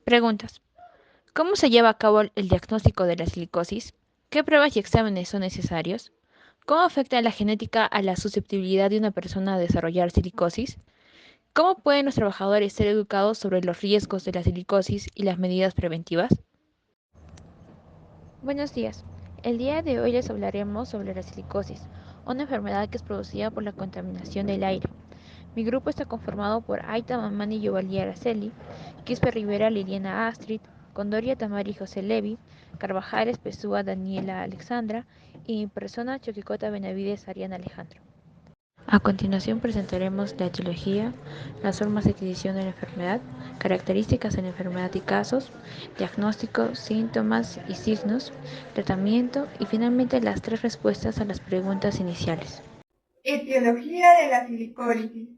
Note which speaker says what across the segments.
Speaker 1: Preguntas. ¿Cómo se lleva a cabo el diagnóstico de la silicosis? ¿Qué pruebas y exámenes son necesarios? ¿Cómo afecta la genética a la susceptibilidad de una persona a desarrollar silicosis? ¿Cómo pueden los trabajadores ser educados sobre los riesgos de la silicosis y las medidas preventivas? Buenos días. El día de hoy les hablaremos sobre la silicosis, una enfermedad que es producida por la contaminación del aire. Mi grupo está conformado por Aita Mamani Yovalí Araceli, Quispe Rivera Liliana Astrid, Condoria Tamari José Levi, Carvajal Espesúa Daniela Alexandra y mi persona Choquicota Benavides Ariana Alejandro. A continuación presentaremos la etiología, las formas de adquisición de la enfermedad, características de la enfermedad y casos, diagnóstico, síntomas y signos, tratamiento y finalmente las 3 respuestas a las preguntas iniciales.
Speaker 2: Etiología de la silicólisis.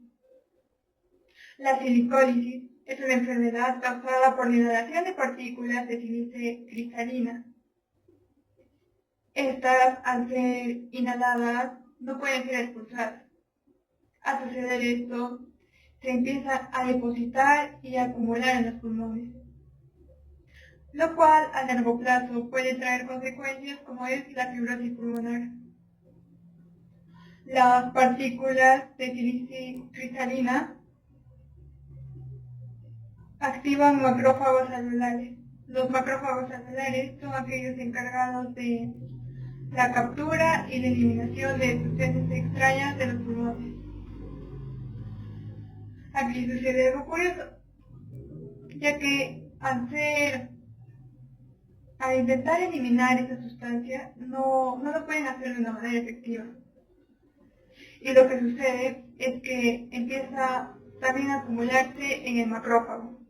Speaker 2: La silicólisis es una enfermedad causada por la inhalación de partículas de sílice cristalina. Estas, al ser inhaladas, no pueden ser expulsadas. Al suceder esto, se empieza a depositar y a acumular en los pulmones, lo cual a largo plazo puede traer consecuencias como es la fibrosis pulmonar. Las partículas de sílice cristalina activan macrófagos celulares. Los macrófagos celulares son aquellos encargados de la captura y la eliminación de sustancias extrañas de los pulmones. Aquí sucede algo curioso, ya que al intentar eliminar esa sustancia, no lo pueden hacer de una manera efectiva. Y lo que sucede es que empieza también a acumularse en el macrófago,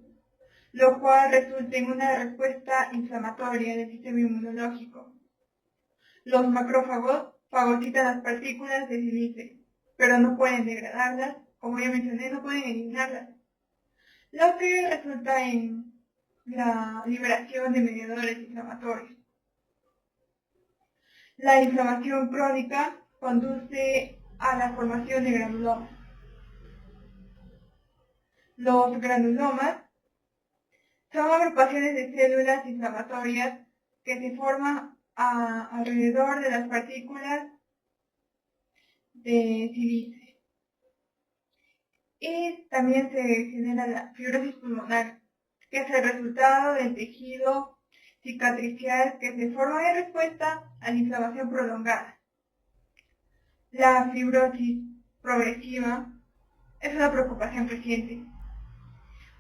Speaker 2: lo cual resulta en una respuesta inflamatoria del sistema inmunológico. Los macrófagos fagocitan las partículas de sílice, pero no pueden degradarlas, como ya mencioné, no pueden eliminarlas, lo que resulta en la liberación de mediadores inflamatorios. La inflamación crónica conduce a la formación de granulomas. Los granulomas son agrupaciones de células inflamatorias que se forman alrededor de las partículas de sílice. Y también se genera la fibrosis pulmonar, que es el resultado del tejido cicatricial que se forma en respuesta a la inflamación prolongada. La fibrosis progresiva es una preocupación creciente.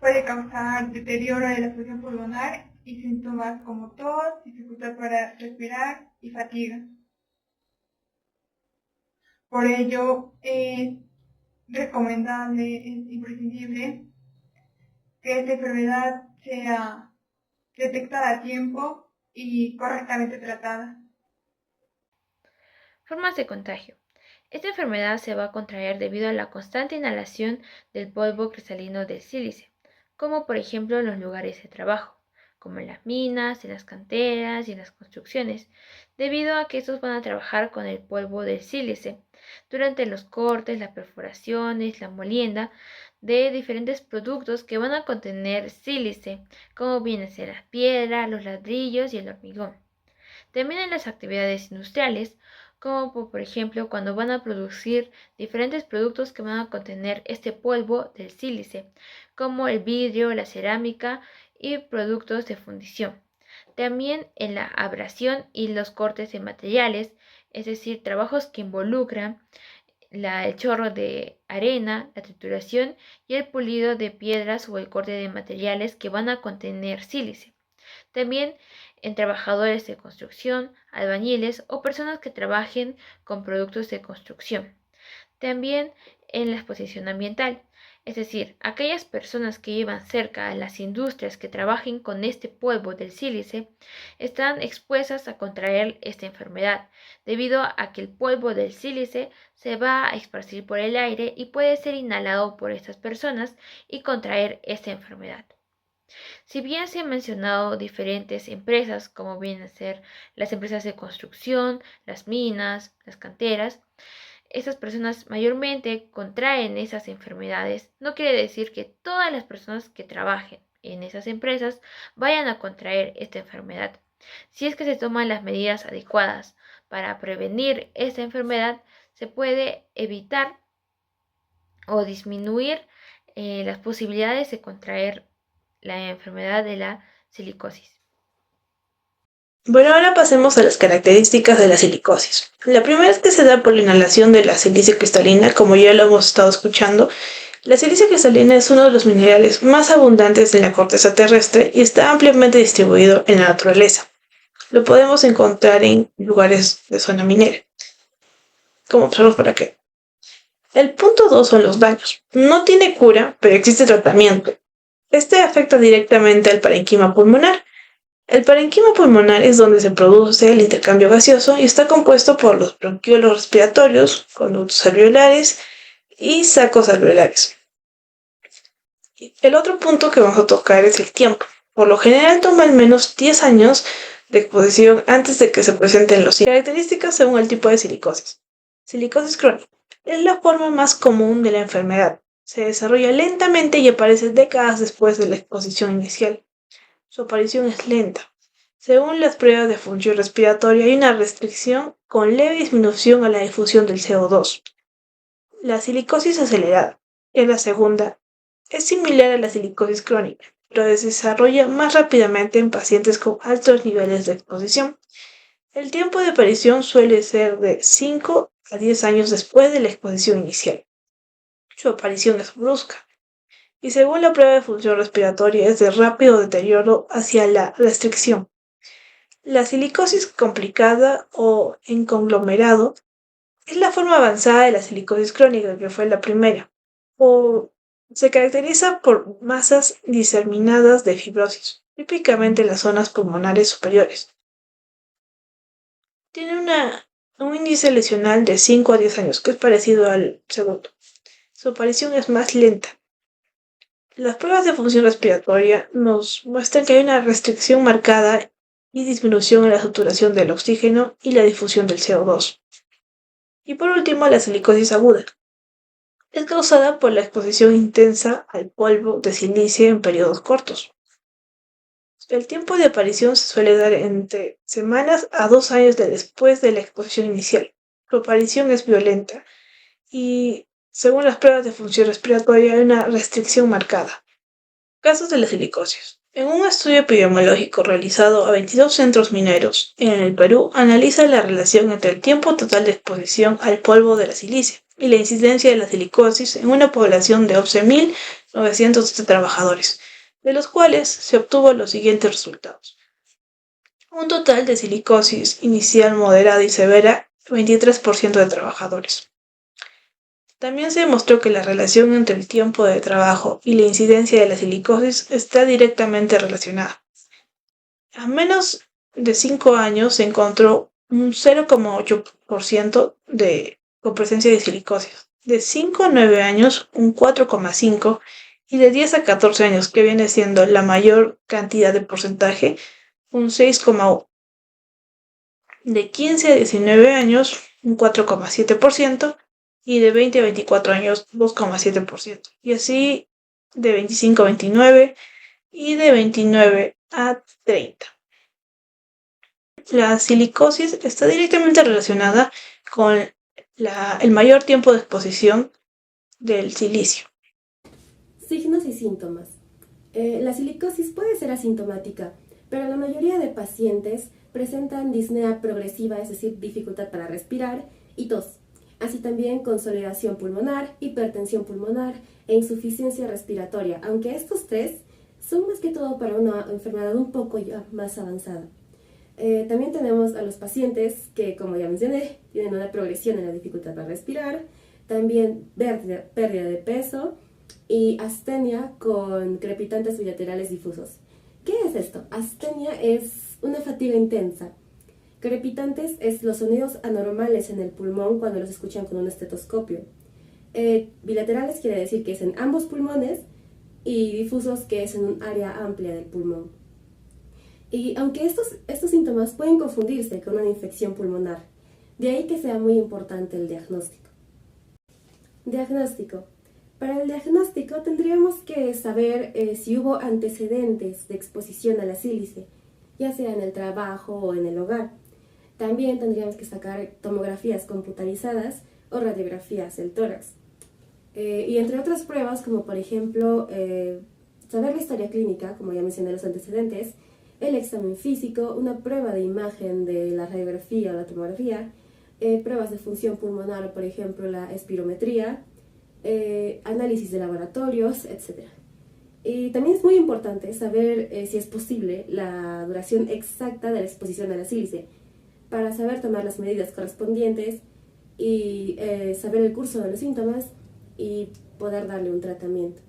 Speaker 2: Puede causar deterioro de la función pulmonar y síntomas como tos, dificultad para respirar y fatiga. Por ello, es recomendable, es imprescindible que esta enfermedad sea detectada a tiempo y correctamente tratada.
Speaker 1: Formas de contagio. Esta enfermedad se va a contraer debido a la constante inhalación del polvo cristalino del sílice, como por ejemplo en los lugares de trabajo, como en las minas, en las canteras y en las construcciones, debido a que estos van a trabajar con el polvo del sílice durante los cortes, las perforaciones, la molienda de diferentes productos que van a contener sílice, como vienen a ser las piedras, los ladrillos y el hormigón. También en las actividades industriales, como por ejemplo cuando van a producir diferentes productos que van a contener este polvo del sílice, como el vidrio, la cerámica y productos de fundición. También en la abrasión y los cortes de materiales, es decir, trabajos que involucran el chorro de arena, la trituración y el pulido de piedras o el corte de materiales que van a contener sílice. También en trabajadores de construcción, albañiles o personas que trabajen con productos de construcción. También en la exposición ambiental, es decir, aquellas personas que vivan cerca de las industrias que trabajen con este polvo del sílice están expuestas a contraer esta enfermedad, debido a que el polvo del sílice se va a esparcir por el aire y puede ser inhalado por estas personas y contraer esta enfermedad. Si bien se han mencionado diferentes empresas, como vienen a ser las empresas de construcción, las minas, las canteras, estas personas mayormente contraen esas enfermedades. No quiere decir que todas las personas que trabajen en esas empresas vayan a contraer esta enfermedad. Si es que se toman las medidas adecuadas para prevenir esta enfermedad, se puede evitar o disminuir las posibilidades de contraer la enfermedad de la silicosis.
Speaker 3: Bueno, ahora pasemos a las características de la silicosis. La primera es que se da por la inhalación de la silicia cristalina, como ya lo hemos estado escuchando. La silicia cristalina es uno de los minerales más abundantes en la corteza terrestre y está ampliamente distribuido en la naturaleza. Lo podemos encontrar en lugares de zona minera, como observamos por aquí. El punto 2 son los daños. No tiene cura, pero existe tratamiento. Este afecta directamente al parenquima pulmonar. El parenquima pulmonar es donde se produce el intercambio gaseoso y está compuesto por los bronquiolos respiratorios, conductos alveolares y sacos alveolares. El otro punto que vamos a tocar es el tiempo. Por lo general toma al menos 10 años de exposición antes de que se presenten los síntomas. Características según el tipo de silicosis. Silicosis crónica. Es la forma más común de la enfermedad. Se desarrolla lentamente y aparece décadas después de la exposición inicial. Su aparición es lenta. Según las pruebas de función respiratoria, hay una restricción con leve disminución a la difusión del CO2. La silicosis acelerada es la segunda. Es similar a la silicosis crónica, pero se desarrolla más rápidamente en pacientes con altos niveles de exposición. El tiempo de aparición suele ser de 5 a 10 años después de la exposición inicial. Su aparición es brusca y según la prueba de función respiratoria es de rápido deterioro hacia la restricción. La silicosis complicada o en conglomerado es la forma avanzada de la silicosis crónica, que fue la primera, o se caracteriza por masas diseminadas de fibrosis, típicamente en las zonas pulmonares superiores. Tiene un índice lesional de 5 a 10 años, que es parecido al segundo. Su aparición es más lenta. Las pruebas de función respiratoria nos muestran que hay una restricción marcada y disminución en la saturación del oxígeno y la difusión del CO2. Y por último, la silicosis aguda. Es causada por la exposición intensa al polvo de silicio en periodos cortos. El tiempo de aparición se suele dar entre semanas a 2 años después de la exposición inicial. Su aparición es violenta y, según las pruebas de función respiratoria, hay una restricción marcada. Casos de la silicosis. En un estudio epidemiológico realizado a 22 centros mineros en el Perú, analiza la relación entre el tiempo total de exposición al polvo de la silicia y la incidencia de la silicosis en una población de 11.912 trabajadores, de los cuales se obtuvo los siguientes resultados. Un total de silicosis inicial moderada y severa, 23% de trabajadores. También se demostró que la relación entre el tiempo de trabajo y la incidencia de la silicosis está directamente relacionada. A menos de 5 años se encontró un 0,8% con presencia de silicosis. De 5 a 9 años, un 4,5%, y de 10 a 14 años, que viene siendo la mayor cantidad de porcentaje, un 6,1%. De 15 a 19 años, un 4,7%, y de 20 a 24 años 2,7%, y así de 25 a 29 y de 29 a 30. La silicosis está directamente relacionada con el mayor tiempo de exposición del silicio.
Speaker 4: Signos y síntomas. La silicosis puede ser asintomática, pero la mayoría de pacientes presentan disnea progresiva, es decir, dificultad para respirar y tos. Así también consolidación pulmonar, hipertensión pulmonar e insuficiencia respiratoria, aunque estos tres son más que todo para una enfermedad un poco ya más avanzada. También tenemos a los pacientes que, como ya mencioné, tienen una progresión en la dificultad para respirar, también pérdida de peso y astenia con crepitantes bilaterales difusos. ¿Qué es esto? Astenia es una fatiga intensa. Crepitantes es los sonidos anormales en el pulmón cuando los escuchan con un estetoscopio. Bilaterales quiere decir que es en ambos pulmones y difusos que es en un área amplia del pulmón. Y aunque estos síntomas pueden confundirse con una infección pulmonar, de ahí que sea muy importante el diagnóstico. Diagnóstico. Para el diagnóstico tendríamos que saber si hubo antecedentes de exposición a la sílice, ya sea en el trabajo o en el hogar. También tendríamos que sacar tomografías computarizadas o radiografías del tórax. Y entre otras pruebas, como por ejemplo saber la historia clínica, como ya mencioné los antecedentes, el examen físico, una prueba de imagen de la radiografía o la tomografía, pruebas de función pulmonar, por ejemplo la espirometría, análisis de laboratorios, etc. Y también es muy importante saber si es posible la duración exacta de la exposición a la sílice, para saber tomar las medidas correspondientes y saber el curso de los síntomas y poder darle un tratamiento.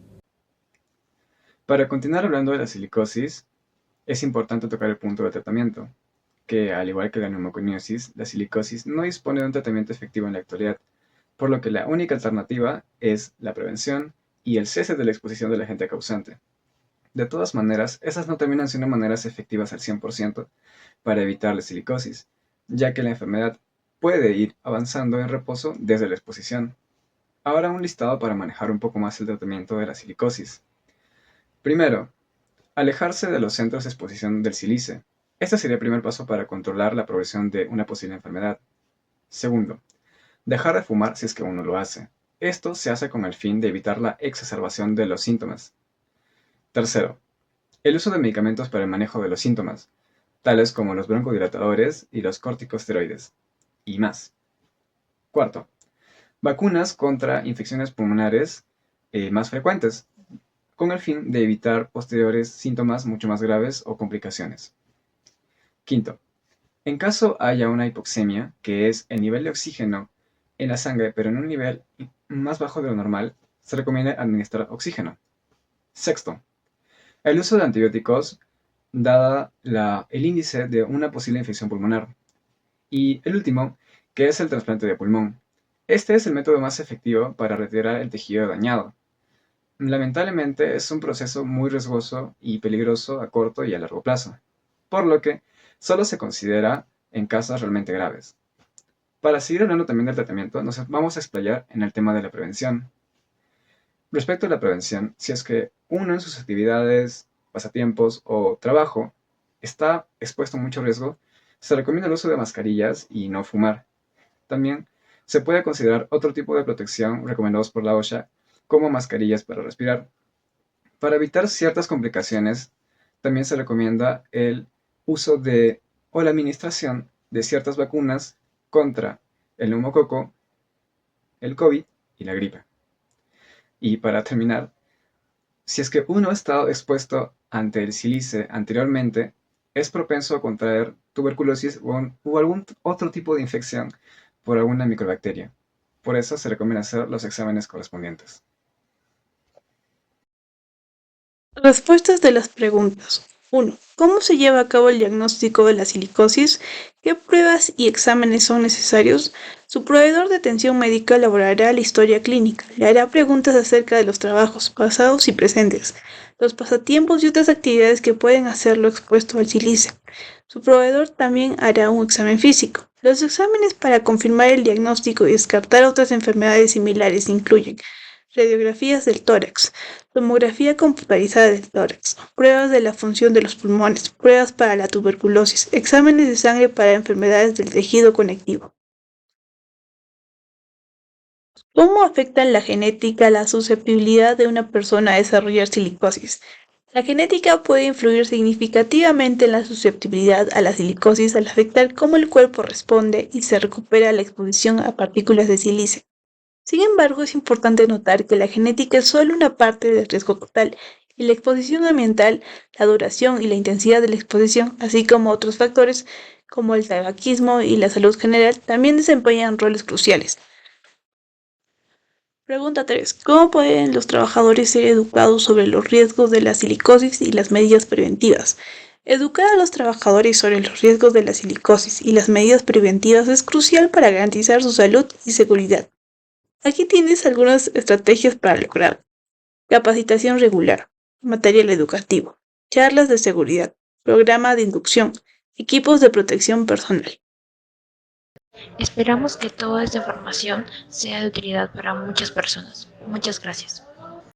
Speaker 5: Para continuar hablando de la silicosis, es importante tocar el punto de tratamiento, que al igual que la neumoconiosis, la silicosis no dispone de un tratamiento efectivo en la actualidad, por lo que la única alternativa es la prevención y el cese de la exposición del agente causante. De todas maneras, esas no terminan siendo maneras efectivas al 100% para evitar la silicosis, ya que la enfermedad puede ir avanzando en reposo desde la exposición. Ahora un listado para manejar un poco más el tratamiento de la silicosis. Primero, alejarse de los centros de exposición del sílice. Este sería el primer paso para controlar la progresión de una posible enfermedad. Segundo, dejar de fumar si es que uno lo hace. Esto se hace con el fin de evitar la exacerbación de los síntomas. Tercero, el uso de medicamentos para el manejo de los síntomas, tales como los broncodilatadores y los corticosteroides, y más. Cuarto, vacunas contra infecciones pulmonares más frecuentes, con el fin de evitar posteriores síntomas mucho más graves o complicaciones. Quinto, en caso haya una hipoxemia, que es el nivel de oxígeno en la sangre, pero en un nivel más bajo de lo normal, se recomienda administrar oxígeno. Sexto, el uso de antibióticos, dada el índice de una posible infección pulmonar. Y el último, que es el trasplante de pulmón. Este es el método más efectivo para retirar el tejido dañado. Lamentablemente es un proceso muy riesgoso y peligroso a corto y a largo plazo, por lo que solo se considera en casos realmente graves. Para seguir hablando también del tratamiento, nos vamos a explayar en el tema de la prevención. Respecto a la prevención, si es que uno en sus actividades, pasatiempos o trabajo está expuesto a mucho riesgo, se recomienda el uso de mascarillas y no fumar. También se puede considerar otro tipo de protección recomendados por la OSHA, como mascarillas para respirar. Para evitar ciertas complicaciones, también se recomienda el uso o la administración de ciertas vacunas contra el neumococo, el COVID y la gripe. Y para terminar, si es que uno ha estado expuesto ante el sílice anteriormente, es propenso a contraer tuberculosis o algún otro tipo de infección por alguna microbacteria. Por eso se recomienda hacer los exámenes correspondientes.
Speaker 3: Respuestas de las preguntas. 1. ¿Cómo se lleva a cabo el diagnóstico de la silicosis? ¿Qué pruebas y exámenes son necesarios? Su proveedor de atención médica elaborará la historia clínica, le hará preguntas acerca de los trabajos pasados y presentes, los pasatiempos y otras actividades que pueden hacerlo expuesto al sílice. Su proveedor también hará un examen físico. Los exámenes para confirmar el diagnóstico y descartar otras enfermedades similares incluyen radiografías del tórax, tomografía computarizada del tórax, pruebas de la función de los pulmones, pruebas para la tuberculosis, exámenes de sangre para enfermedades del tejido conectivo. ¿Cómo afecta la genética la susceptibilidad de una persona a desarrollar silicosis? La genética puede influir significativamente en la susceptibilidad a la silicosis al afectar cómo el cuerpo responde y se recupera la exposición a partículas de sílice. Sin embargo, es importante notar que la genética es solo una parte del riesgo total y la exposición ambiental, la duración y la intensidad de la exposición, así como otros factores como el tabaquismo y la salud general, también desempeñan roles cruciales. Pregunta 3. ¿Cómo pueden los trabajadores ser educados sobre los riesgos de la silicosis y las medidas preventivas? Educar a los trabajadores sobre los riesgos de la silicosis y las medidas preventivas es crucial para garantizar su salud y seguridad. Aquí tienes algunas estrategias para lograr. Capacitación regular, material educativo, charlas de seguridad, programa de inducción, equipos de protección personal.
Speaker 1: Esperamos que toda esta información sea de utilidad para muchas personas. Muchas gracias.